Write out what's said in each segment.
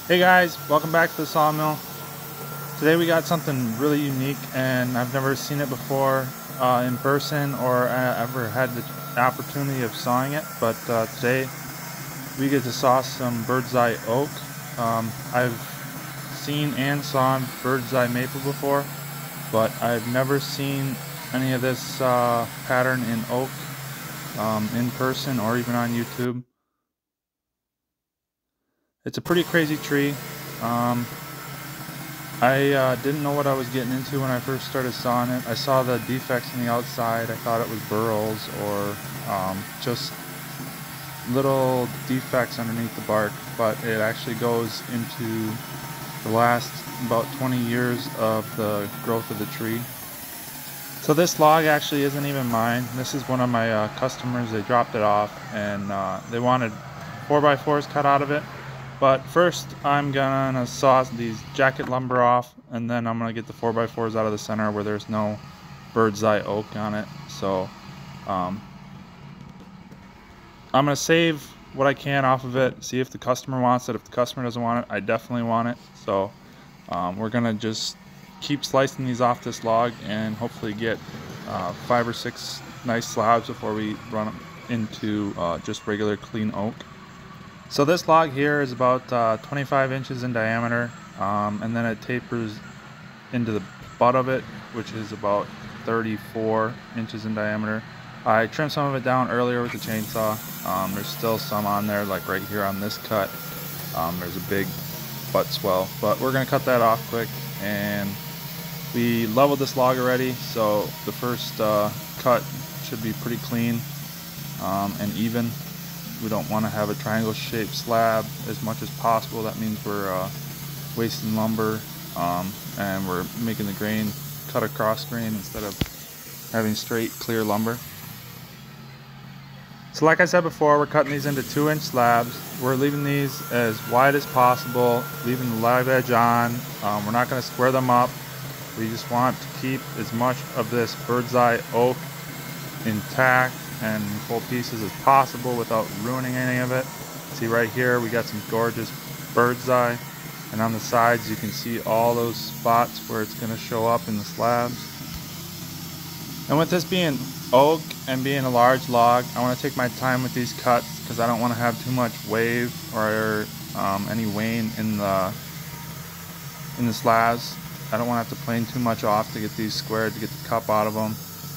Hey guys, welcome back to the sawmill. Today we got something really unique and I've never seen it before in person or ever had the opportunity of sawing it, but today we get to saw some bird's eye oak. I've seen and sawn bird's eye maple before, but I've never seen any of this pattern in oak in person or even on YouTube. It's a pretty crazy tree. I didn't know what I was getting into when I first started sawing it. I saw the defects on the outside. I thought it was burls or just little defects underneath the bark, but it actually goes into the last about 20 years of the growth of the tree. So this log actually isn't even mine. This is one of my customers. They dropped it off and they wanted 4x4s cut out of it. But first I'm gonna saw these jacket lumber off, and then I'm gonna get the 4x4s out of the center where there's no bird's eye oak on it. So I'm gonna save what I can off of it, see if the customer wants it. If the customer doesn't want it, I definitely want it. So we're gonna just keep slicing these off this log and hopefully get 5 or 6 nice slabs before we run them into just regular clean oak. So this log here is about 25 inches in diameter, and then it tapers into the butt of it, which is about 34 inches in diameter. I trimmed some of it down earlier with the chainsaw. There's still some on there, like right here on this cut. There's a big butt swell, but we're going to cut that off quick. And we leveled this log already, so the first cut should be pretty clean and even. We don't want to have a triangle shaped slab as much as possible. That means we're wasting lumber and we're making the grain cut across grain instead of having straight clear lumber. So like I said before, we're cutting these into 2-inch slabs. We're leaving these as wide as possible, leaving the live edge on. We're not going to square them up. We just want to keep as much of this bird's eye oak intact and full pieces as possible without ruining any of it. See right here we got some gorgeous bird's eye, and on the sides you can see all those spots where it's going to show up in the slabs. And with this being oak and being a large log, I want to take my time with these cuts because I don't want to have too much wave or any wane in the slabs. I don't want to have to plane too much off to get these squared, to get the cup out of them.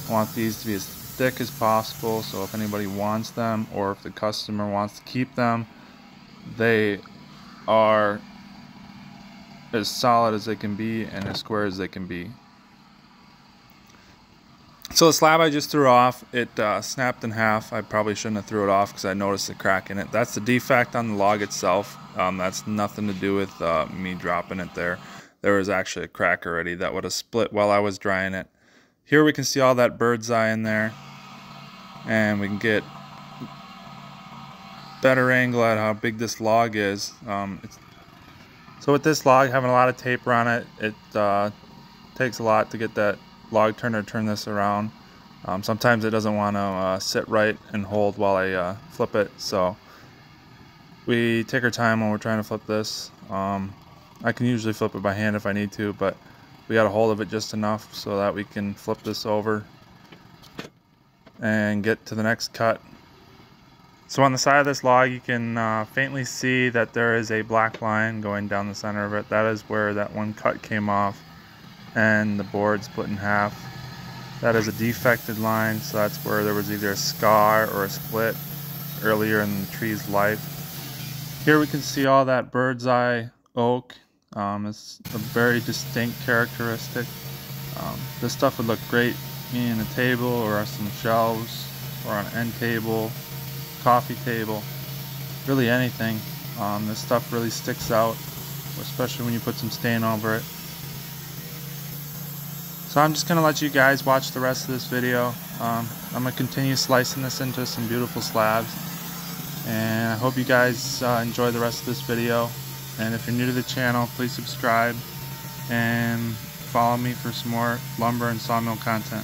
I want these to be as thick as possible, so if anybody wants them or if the customer wants to keep them, they are as solid as they can be and as square as they can be. So the slab I just threw off, it snapped in half. I probably shouldn't have threw it off because I noticed a crack in it. That's the defect on the log itself. That's nothing to do with me dropping it there. There was actually a crack already that would have split while I was drying it. Here we can see all that bird's eye in there, and we can get better angle at how big this log is. So with this log having a lot of taper on it, it takes a lot to get that log turner to turn this around. Sometimes it doesn't want to sit right and hold while I flip it, so we take our time when we're trying to flip this. I can usually flip it by hand if I need to, but we got a hold of it just enough so that we can flip this over and get to the next cut. So on the side of this log you can faintly see that there is a black line going down the center of it. That is where that one cut came off and the board split in half. That is a defected line, so that's where there was either a scar or a split earlier in the tree's life. Here we can see all that bird's eye oak. It's a very distinct characteristic. This stuff would look great in a table or some shelves or on an end table, coffee table, really anything. This stuff really sticks out, especially when you put some stain over it. So I'm just going to let you guys watch the rest of this video. I'm going to continue slicing this into some beautiful slabs, and I hope you guys enjoy the rest of this video. And if you're new to the channel, please subscribe and follow me for some more lumber and sawmill content.